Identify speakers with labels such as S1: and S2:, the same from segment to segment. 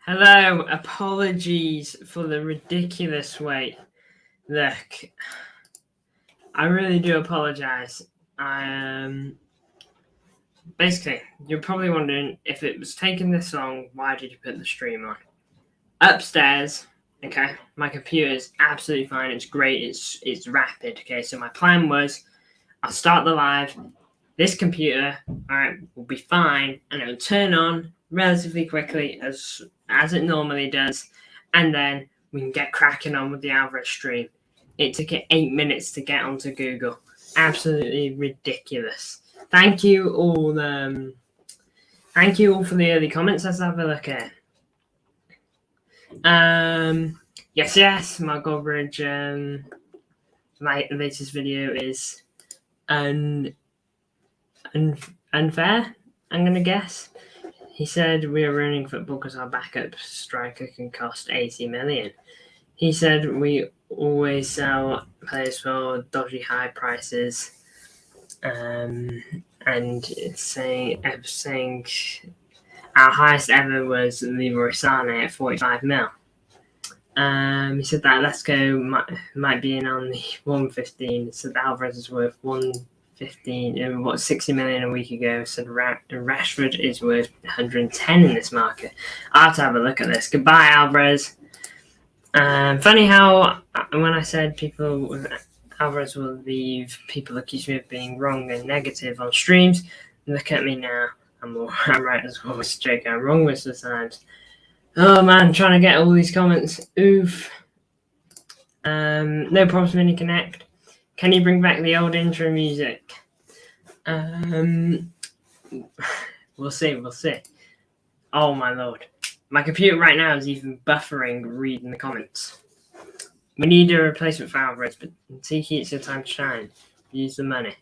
S1: Hello, apologies for the ridiculous wait. Look, I really do apologize. Basically, you're probably wondering if it was taking this long, why did you put the stream on? Upstairs, okay, my computer is absolutely fine, it's great, it's rapid, okay, so my plan was, I'll start the live, this computer, alright, will be fine, and it'll turn on relatively quickly as it normally does, and then we can get cracking on with the Alvarez stream. It took it 8 minutes to get onto Google. Absolutely ridiculous. Thank you all. Thank you all for the early comments. Let's have a look at it. Yes. My coverage. My latest video is unfair. I'm gonna guess. He said we are ruining football because our backup striker can cost 80 million. He said we always sell players for dodgy high prices, and saying our highest ever was Leroy Sané at 45 mil. He said that Atletico might be in on the 115. So Alvarez is worth 115, 60 million a week ago. Said Rashford is worth 110 in this market. I'll have to have a look at this. Goodbye, Alvarez. Funny how when I said Alvarez will leave, people accuse me of being wrong and negative on streams. Look at me now. I'm right as always, Jake. I'm wrong most of the times. Oh man, trying to get all these comments. Oof. No problems, Mini Connect. Can you bring back the old intro music? We'll see. Oh my lord. My computer right now is even buffering reading the comments. We need a replacement for Alvarez, but Tiki, it's your time to shine. Use the money.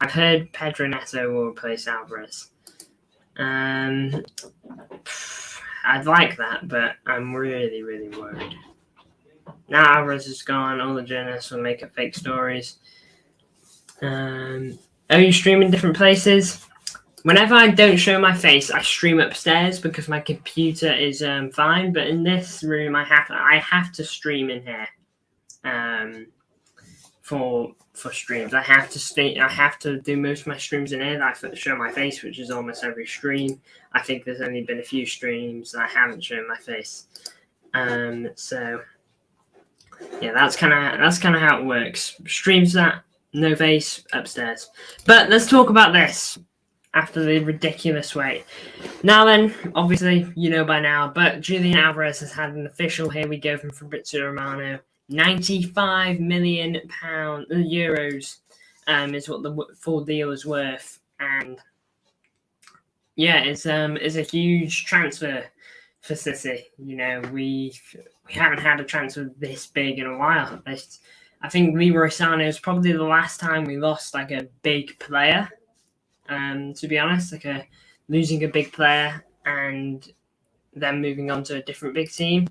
S1: I've heard Pedro Neto will replace Alvarez. I'd like that, but I'm really, really worried. Now Alvarez is gone, all the journalists will make up fake stories. Are you streaming different places? Whenever I don't show my face, I stream upstairs because my computer is fine. But in this room, I have to stream in here for streams. I have to do most of my streams in here. I show my face, which is almost every stream. I think there's only been a few streams that I haven't shown my face. So yeah, that's kind of how it works. Streams that no face upstairs. But let's talk about this. After the ridiculous wait. Now then, obviously, you know by now, but Julian Alvarez has had an official here we go from Fabrizio Romano. 95 million euros is what the full deal is worth. And yeah, it's a huge transfer for City. You know, we haven't had a transfer this big in a while. I think Leroy Sané was probably the last time we lost like a big player. To be honest, losing a big player and then moving on to a different big team,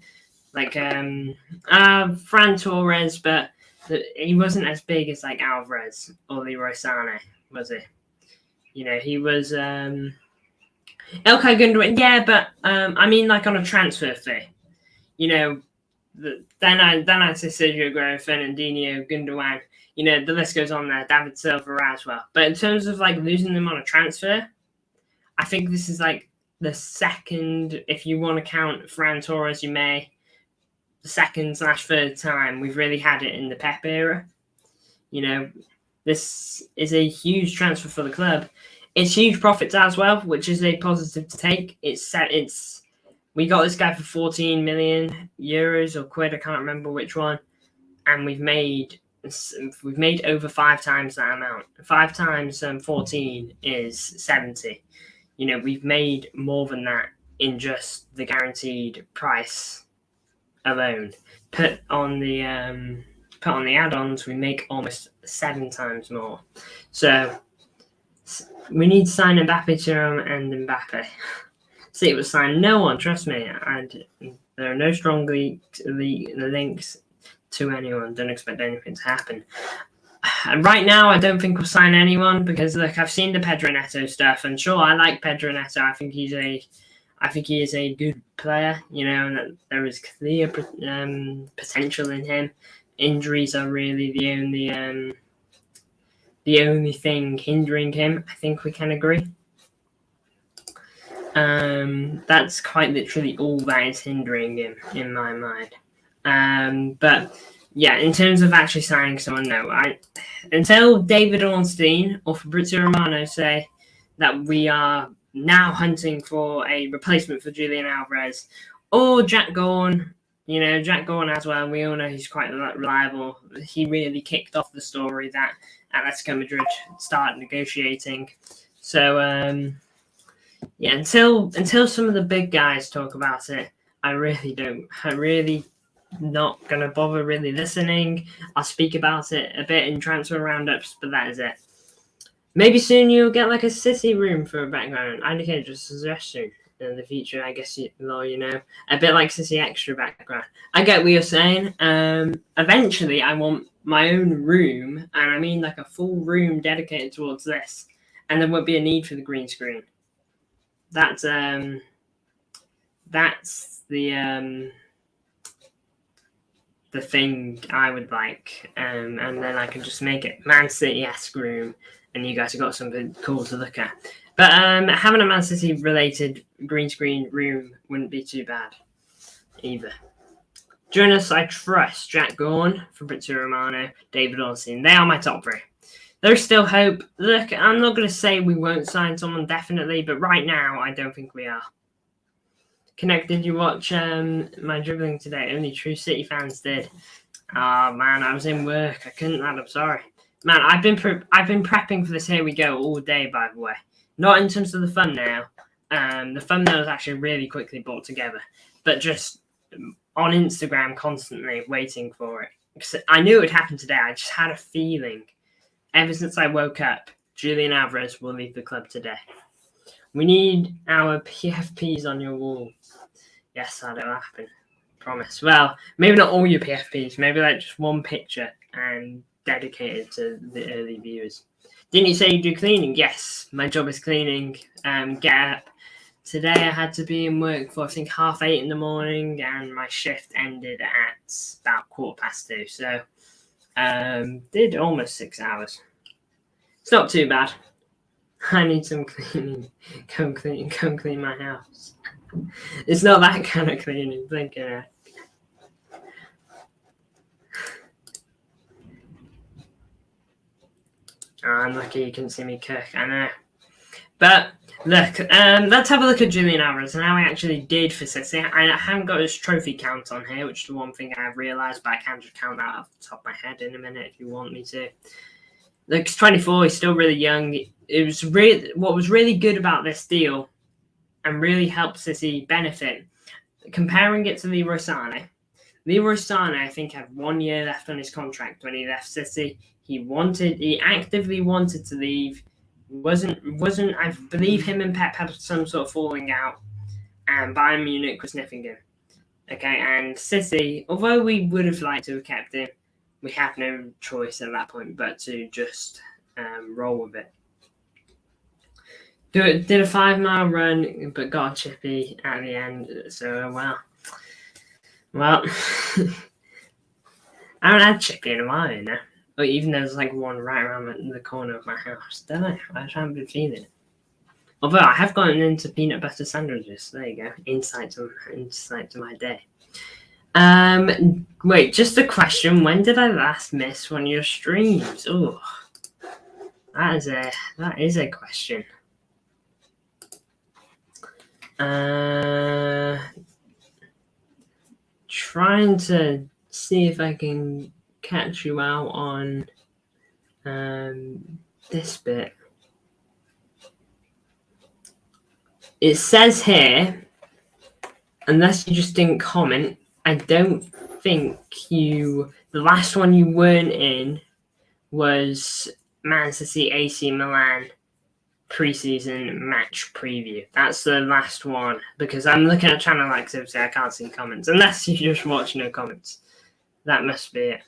S1: like Fran Torres, but he wasn't as big as like Alvarez or Leroy Sané, was he? You know, he was Ilkay Gundogan, yeah, but I mean like on a transfer fee. You know, then I say Sergio Aguero, Fernandinho, Gundogan. You know, the list goes on there. David Silva as well. But in terms of like losing them on a transfer, I think this is like the second, if you want to count Fran Torres, you may, the second/third time we've really had it in the Pep era. You know, this is a huge transfer for the club. It's huge profits as well, which is a positive to take. We got this guy for 14 million euros or quid. I can't remember which one, and we've made over 5 times that amount. 5 times 14 is 70. You know, we've made more than that in just the guaranteed price alone. Put on the add-ons, we make almost 7 times more. So we need to sign Mbappe, Thuram, and Mbappe. See, it was signed. No one, trust me. There are no strong links to anyone. Don't expect anything to happen. And right now, I don't think we'll sign anyone because look, I've seen the Pedro Neto stuff, and sure, I like Pedro Neto. I think he's I think he is a good player, and that there is clear potential in him. Injuries are really the only thing hindering him. I think we can agree. That's quite literally all that is hindering him in my mind. But yeah, in terms of actually signing someone, no. Until David Ornstein or Fabrizio Romano say that we are now hunting for a replacement for Julian Alvarez or Jack Gorn. Jack Gorn as well. We all know he's quite reliable. He really kicked off the story that Atletico Madrid started negotiating. So yeah, until some of the big guys talk about it, I'm really not gonna bother really listening. I'll speak about it a bit in transfer roundups, but that is it. Maybe soon you'll get like a City room for a background. I indicate just a suggestion in the future. I guess a bit like City extra background. I get what you're saying. Eventually, I want my own room, and I mean like a full room dedicated towards this, and there won't be a need for the green screen. That's the thing I would like, and then I can just make it Man City-esque room, and you guys have got something cool to look at. But having a Man City related green screen room wouldn't be too bad either. Join us, I trust Jack Gorn, Fabrizio Romano, David Ornstein. They are my top three. There's still hope. Look, I'm not going to say we won't sign someone definitely, but right now I don't think we are. Connect, did you watch my dribbling today? Only true City fans did. Oh man, I was in work. I couldn't, lad. I'm sorry. Man, I've been prepping for this Here We Go all day, by the way. Not in terms of the thumbnail. The thumbnail was actually really quickly brought together, but just on Instagram constantly waiting for it. Because I knew it would happen today. I just had a feeling. Ever since I woke up, Julian Alvarez will leave the club today. We need our PFPs on your wall. Yes, that'll happen. Promise. Well, maybe not all your PFPs. Maybe like just one picture and dedicated to the early viewers. Didn't you say you do cleaning? Yes, my job is cleaning. Get up. Today I had to be in work for I think 8:30 in the morning, and my shift ended at about 2:15. So did almost 6 hours. It's not too bad. I need some cleaning. Come clean my house. It's not that kind of cleaning. Thinking it. Oh, I'm lucky you can see me cook. I know. But look, let's have a look at Julian Alvarez and how he actually did for City. I haven't got his trophy count on here, which is the one thing I've realised, but I can just count that off the top of my head in a minute if you want me to. Look, he's 24. He's still really young. What was really good about this deal and really helped City benefit, comparing it to Leroy Sané. Leroy Sané, I think, had 1 year left on his contract when he left City. He actively wanted to leave. Wasn't I believe him and Pep had some sort of falling out, and Bayern Munich was sniffing him. Okay, and City, although we would have liked to have kept him, we had no choice at that point but to just roll with it. Did a 5-mile run, but got a chippy at the end. So well, I haven't had chippy in a while, you know. But even there's like one right around the corner of my house. Don't know. I just haven't been feeling it. Although I have gotten into peanut butter sandwiches. There you go. Insight to my day. Wait, just a question. When did I last miss one of your streams? Oh, that is a question. Trying to see if I can catch you out on this bit. It says here, unless you just didn't comment, I don't think the last one you weren't in was Man City AC Milan preseason match preview. That's the last one, because I'm looking at channel activity. I can't see comments, unless you just watch no comments. That must be it.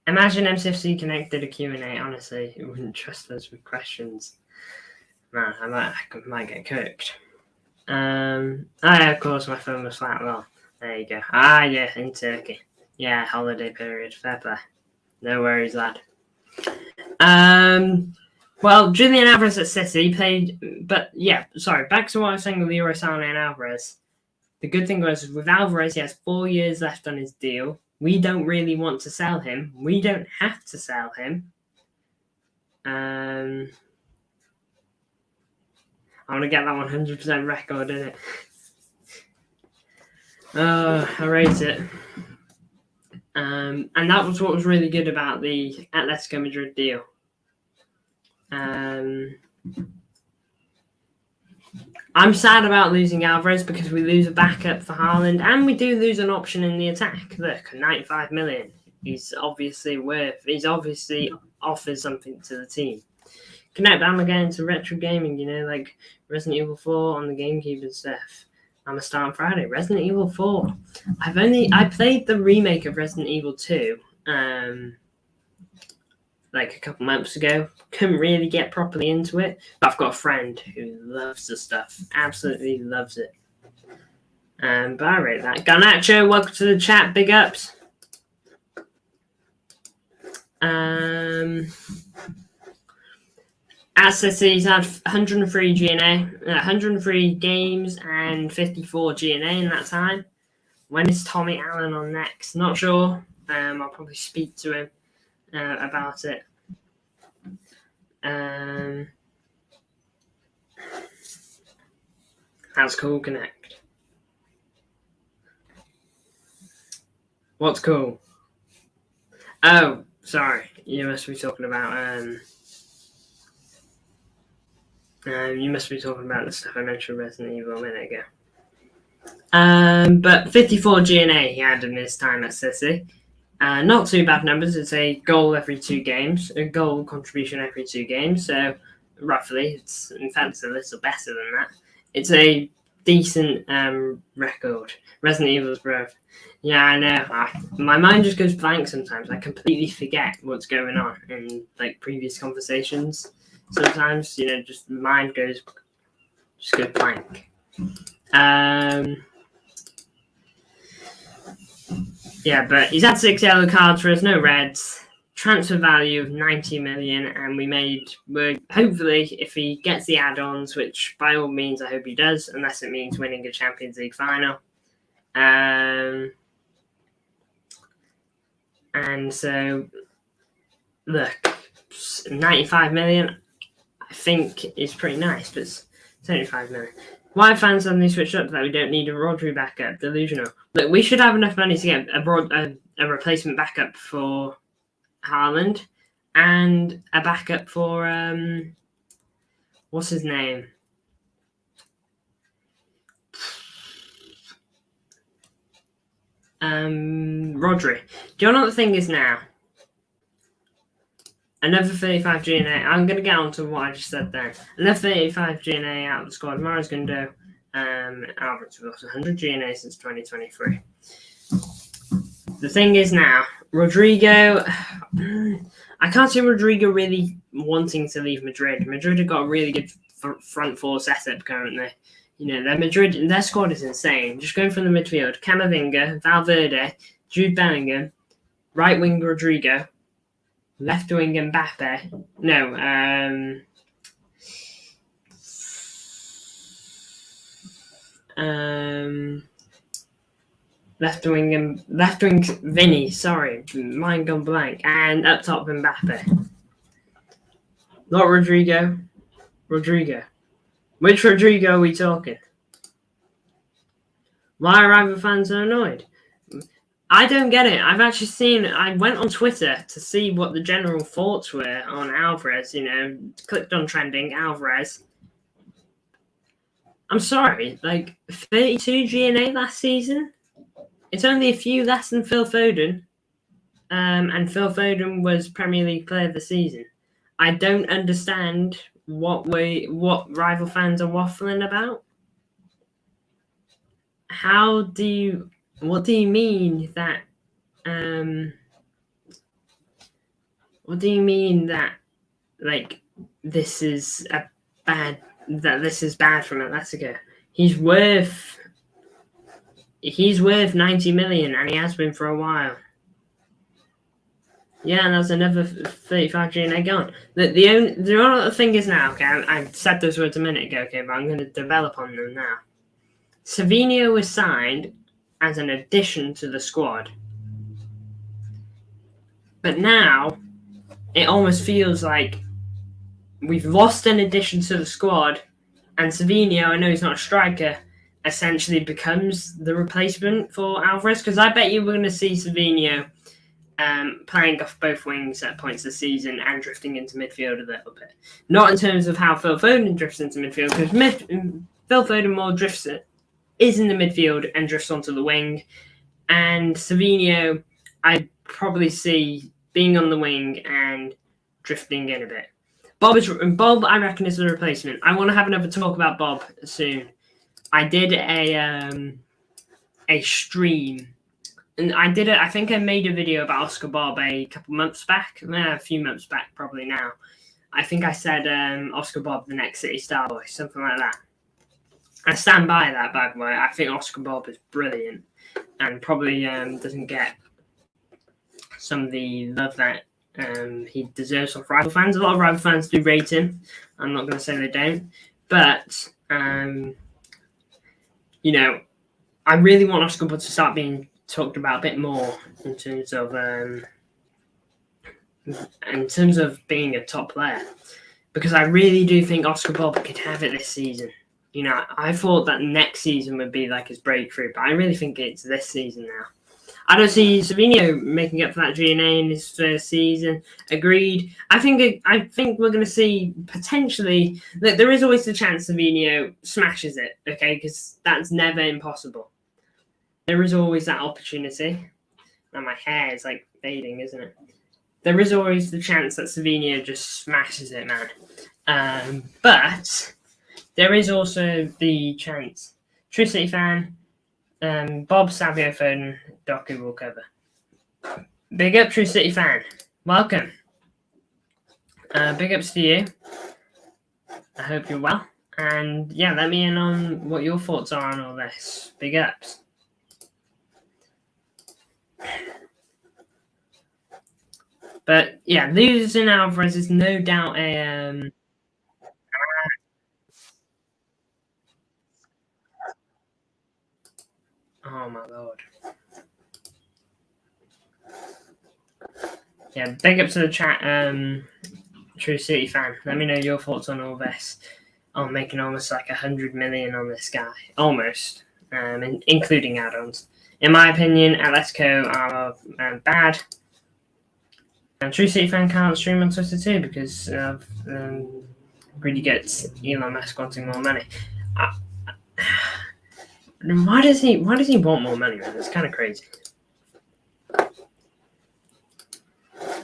S1: Imagine MCFC Connect did a Q&A. Honestly, it wouldn't trust us with questions. Man, I might get cooked. Yeah, of course, my phone was flat. Well, there you go. Yeah, in Turkey. Yeah, holiday period. Fair play. No worries, lad. Well, Julian Alvarez at City played, but yeah, sorry. Back to what I was saying with Leroy Sané and Alvarez. The good thing was with Alvarez, he has 4 years left on his deal. We don't really want to sell him. We don't have to sell him. I want to get that 100% record in it. I rate it. And that was what was really good about the Atletico Madrid deal. I'm sad about losing Alvarez because we lose a backup for Haaland and we do lose an option in the attack. Look, 95 million. He's obviously offers something to the team. Connect them again to retro gaming, like Resident Evil 4 on the GameCube and stuff. I'm a star on Friday. Resident Evil 4. I played the remake of Resident Evil 2 like a couple months ago. Couldn't really get properly into it, but I've got a friend who loves the stuff. Absolutely loves it. But I rate that. Garnacho, welcome to the chat. Big ups. At City, he's had 103 GNA, 103 games and 54 GNA in that time. When is Tommy Allen on next? Not sure. I'll probably speak to him about it. How's Cool Connect? What's cool? Oh, sorry. You must be talking about the stuff I mentioned Resident Evil a minute ago. But 54 GNA he had in his time at City. Not too bad numbers. It's a goal every 2 games, a goal contribution every 2 games. So roughly, it's a little better than that. It's a decent record. Resident Evil's growth. Yeah, I know. My mind just goes blank sometimes. I completely forget what's going on in like previous conversations. Sometimes, just the mind goes blank. Yeah, but he's had 6 yellow cards for us, no reds. Transfer value of 90 million, and we're hopefully, if he gets the add-ons, which by all means I hope he does, unless it means winning a Champions League final. And so, look, 95 million, I think is pretty nice, but it's 75 million. Why have fans suddenly switched up that we don't need a Rodri backup? Delusional. Look, we should have enough money to get a replacement backup for Haaland and a backup for what's his name? Rodri. Do you know what the thing is now? Another 35 GNA. I'm going to get on to what I just said then. Another 35 GNA out of the squad. Mara's going to do. Alvarez has got 100 GNA since 2023. The thing is now, Rodrigo. I can't see Rodrigo really wanting to leave Madrid. Madrid have got a really good front 4 setup currently. Their squad is insane. Just going from the midfield: Camavinga, Valverde, Jude Bellingham, right wing Rodrigo, left wing Mbappe. No, left wing Vinny. Sorry, mind gone blank. And up top Mbappe. Not Rodrigo. Rodrigo. Which Rodrigo are we talking? Why are rival fans so annoyed? I don't get it. I went on Twitter to see what the general thoughts were on Alvarez, clicked on trending, Alvarez. I'm sorry, 32 GNA last season? It's only a few less than Phil Foden. And Phil Foden was Premier League Player of the Season. I don't understand what rival fans are waffling about. What do you mean that What do you mean that this is bad from Atletico? He's worth 90 million, and he has been for a while. Yeah, and there's another 35 G&A gone. The only thing is now, okay, I said those words a minute ago, okay, but I'm going to develop on them now. Savinho was signed as an addition to the squad. But now, it almost feels like we've lost an addition to the squad, and Savinho, I know he's not a striker, essentially becomes the replacement for Alvarez, because I bet you we're going to see Savinho playing off both wings at points of the season and drifting into midfield a little bit. Not in terms of how Phil Foden drifts into midfield, because Phil Foden more is in the midfield and drifts onto the wing. And Savinho, I probably see being on the wing and drifting in a bit. Bob, I reckon, is the replacement. I want to have another talk about Bob soon. I did a stream. And I think I made a video about Oscar Bob a couple months back. A few months back, probably now. I think I said Oscar Bob, the next City Star Boy, something like that. I stand by that, by the way. I think Oscar Bob is brilliant and probably doesn't get some of the love that he deserves off rival fans. A lot of rival fans do rate him. I'm not going to say they don't. But, I really want Oscar Bob to start being talked about a bit more in terms of being a top player, because I really do think Oscar Bob could have it this season. I thought that next season would be like his breakthrough, but I really think it's this season now. I don't see Savinho making up for that G&A in his first season. Agreed. I think we're going to see potentially that there is always the chance Savinho smashes it. Okay, because that's never impossible. There is always that opportunity. Now my hair is like fading, isn't it? There is always the chance that Savinho just smashes it, man. But there is also the chance. True City fan, Bob, Savio, Foden, Doku will cover. Big up, True City fan. Welcome. Big ups to you. I hope you're well. And yeah, let me in on what your thoughts are on all this. Big ups. But yeah, losing Alvarez is no doubt a oh my lord. Yeah, big up to the chat, True City fan. Let me know your thoughts on all this. I'm making almost like 100 million on this guy. Almost. Including add-ons. In my opinion, Atletico are bad. And True City fan can't stream on Twitter too because Greedy gets Elon Musk wanting more money. Why does he want more money, man? It's kind of crazy.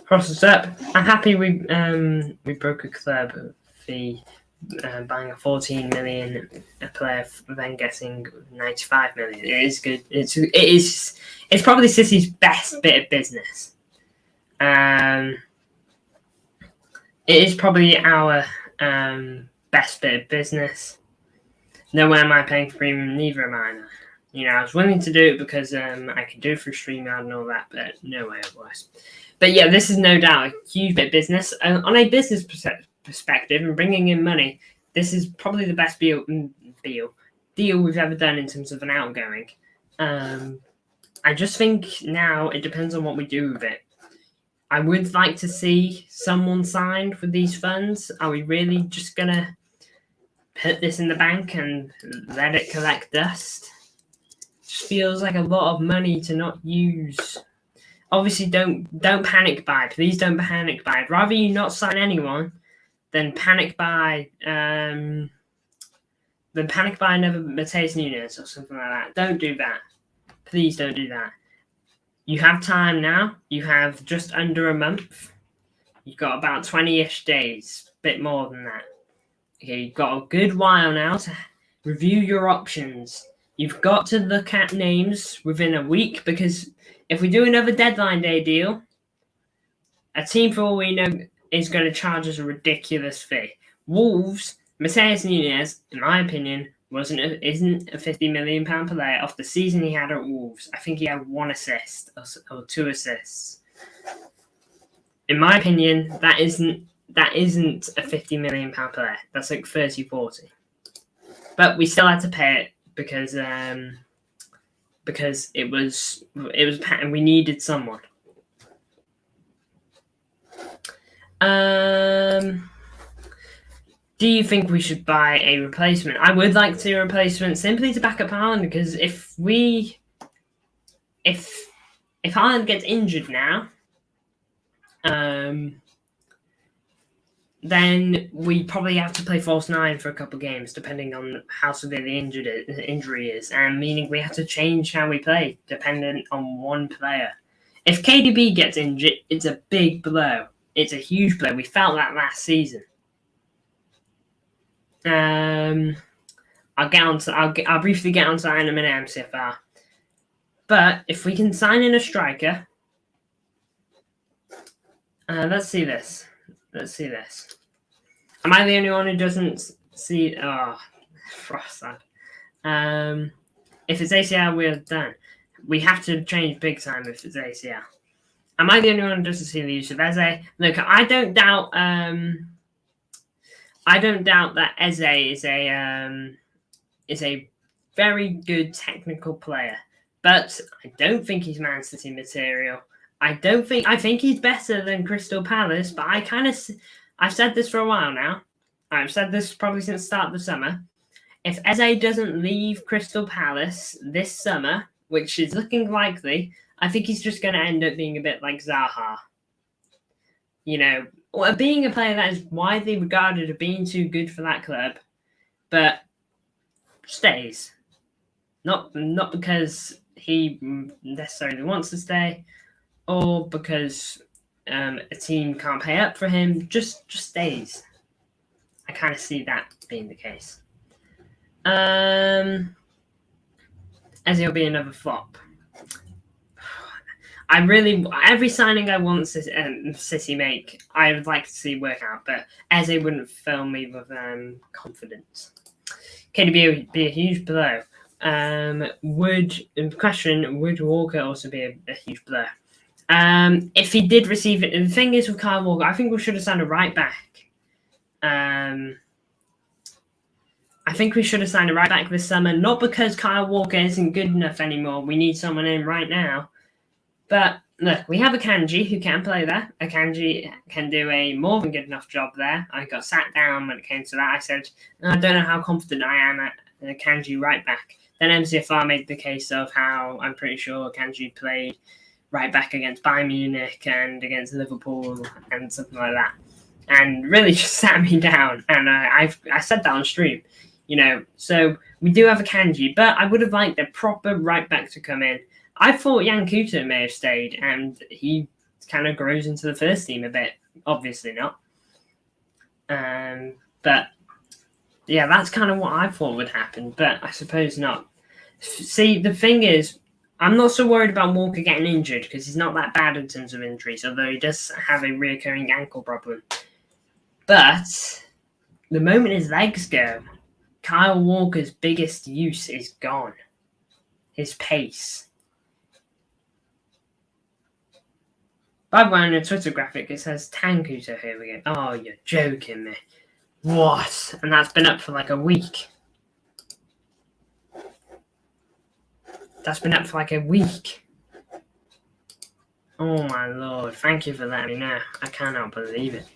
S1: Process up. I'm happy we broke a club fee, buying a 14 million a player, then getting 95 million. It is good. It's probably City's best bit of business. It is probably our best bit of business. Nowhere am I paying for premium, neither am I. I was willing to do it because I could do it through StreamYard and all that, but no way otherwise. But yeah, this is no doubt a huge bit of business. On a business perspective and bringing in money, this is probably the best deal we've ever done in terms of an outgoing. I just think now it depends on what we do with it. I would like to see someone signed with these funds. Are we really just going to put this in the bank and let it collect dust? It just feels like a lot of money to not use. Obviously, don't panic buy. Please don't panic buy. I'd rather you not sign anyone than panic buy another Mateus Nunes or something like that. Don't do that. Please don't do that. You have time now. You have just under a month. You've got about 20-ish days, a bit more than that. Okay, you've got a good while now to review your options. You've got to look at names within a week, because if we do another deadline day deal, A team, for all we know, is going to charge us a ridiculous fee. Wolves, Mateus Nunes, in my opinion, isn't a £50 million player off the season he had at Wolves. I think he had 1 assist or 2 assists. In my opinion, that isn't a £50 million player. That's like 30, 40. But we still had to pay it because it was and we needed someone. Do you think we should buy a replacement? I would like to see a replacement simply to back up Haaland, because if Haaland gets injured now, then we probably have to play false 9 for a couple of games, depending on how severe the injury is, and meaning we have to change how we play, dependent on one player. If KDB gets injured, it's a big blow. It's a huge blow. We felt that last season. I'll briefly get onto that in a minute, MCFR. But if we can sign in a striker, let's see this. Am I the only one who doesn't see? Oh, Frost. If it's ACL, we're done. We have to change big time if it's ACL. Am I the only one who doesn't see the use of Eze? Look, I don't doubt that Eze is a very good technical player, but I don't think he's Man City material. I think he's better than Crystal Palace, but I've said this for a while now. I've said this probably since the start of the summer. If Eze doesn't leave Crystal Palace this summer, which is looking likely, I think he's just going to end up being a bit like Zaha. Being a player that is widely regarded as being too good for that club, but stays. Not because he necessarily wants to stay, or because a team can't pay up for him. Just stays. I kind of see that being the case. As he'll be another flop. Every signing I want City make, I would like to see work out, but Eze wouldn't fill me with confidence. KDB be a huge blow. Would Walker also be a huge blow? If he did receive it, the thing is with Kyle Walker, I think we should have signed a right back. I think we should have signed a right back this summer, not because Kyle Walker isn't good enough anymore. We need someone in right now. But look, we have Akanji who can play there. Akanji can do a more than good enough job there. I got sat down when it came to that. I said, I don't know how confident I am at Akanji right back. Then MCFR made the case of how I'm pretty sure Akanji played right back against Bayern Munich and against Liverpool and something like that, and really just sat me down. And I said that on stream, So we do have Akanji, but I would have liked a proper right back to come in. I thought Jan Kuto may have stayed, and he kind of grows into the first team a bit. Obviously not. But yeah, that's kind of what I thought would happen, but I suppose not. See, the thing is, I'm not so worried about Walker getting injured because he's not that bad in terms of injuries, although he does have a reoccurring ankle problem. But the moment his legs go, Kyle Walker's biggest use is gone. His pace. By the way, on the Twitter graphic, it says Tankuto. Here we go. Oh, you're joking me. What? And that's been up for like a week. Oh my lord. Thank you for letting me know. I cannot believe it.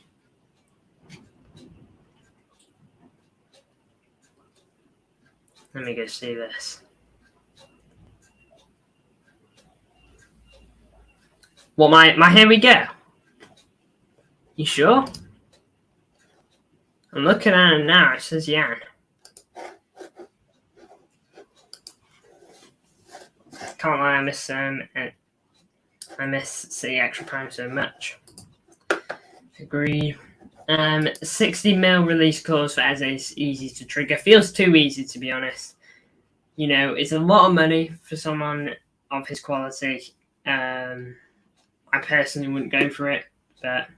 S1: Let me go see this. What, my here we go? You sure? I'm looking at it now. It says Jan. Can't lie, I miss City Extra Prime so much. Agree. 60 mil release clause for Eze is easy to trigger. Feels too easy, to be honest. It's a lot of money for someone of his quality. I personally wouldn't go for it. But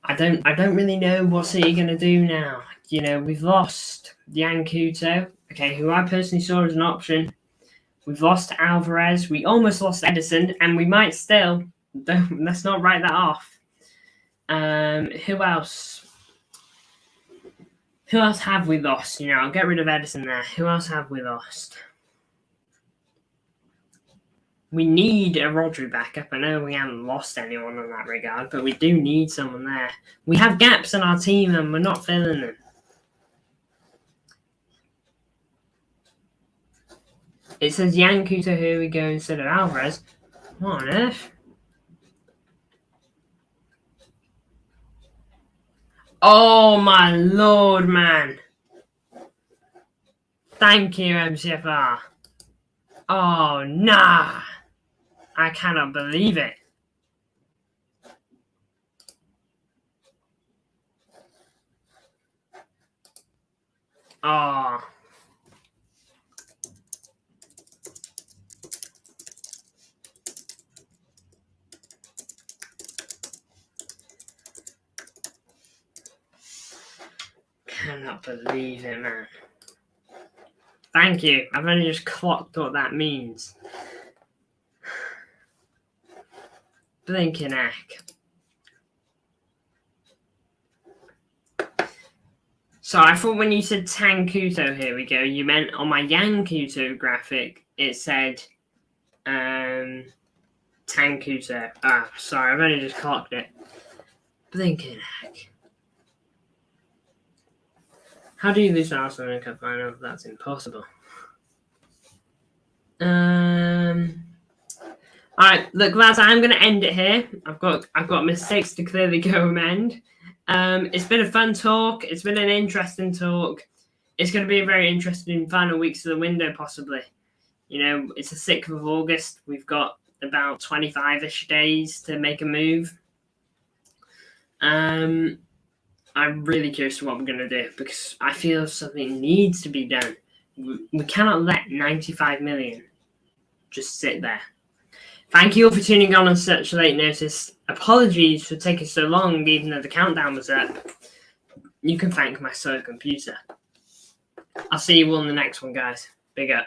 S1: I don't really know what City are going to do now. You know, we've lost Jan Couto, okay, who I personally saw as an option. We've lost Alvarez. We almost lost Edison, and we might still. Let's not write that off. Who else? Who else have we lost? You know, I'll get rid of Edison there. Who else have we lost? We need a Rodri backup. I know we haven't lost anyone in that regard, but we do need someone there. We have gaps in our team, and we're not filling them. It says Jan Couto, here we go, instead of Alvarez. What on earth? Oh my lord, man. Thank you, MCFR. Oh, nah. I cannot believe it. Oh. Cannot believe it, man. Thank you. I've only just clocked what that means. Blinking heck. So I thought when you said Tankuto, here we go, you meant on my Yankuto graphic, it said Tankuto. Ah, sorry, I've only just clocked it. Blinking heck. How do you lose an Arsenal in a cup final? That's impossible. Alright, look lads, I'm gonna end it here. I've got mistakes to clearly go amend. It's been a fun talk, it's been an interesting talk. It's gonna be a very interesting final weeks of the window, possibly. You know, it's the 6th of August. We've got about 25-ish days to make a move. I'm really curious what we're going to do because I feel something needs to be done. We cannot let 95 million just sit there. Thank you all for tuning on such late notice. Apologies for taking so long, even though the countdown was up. You can thank my slow computer. I'll see you all in the next one, guys. Big up.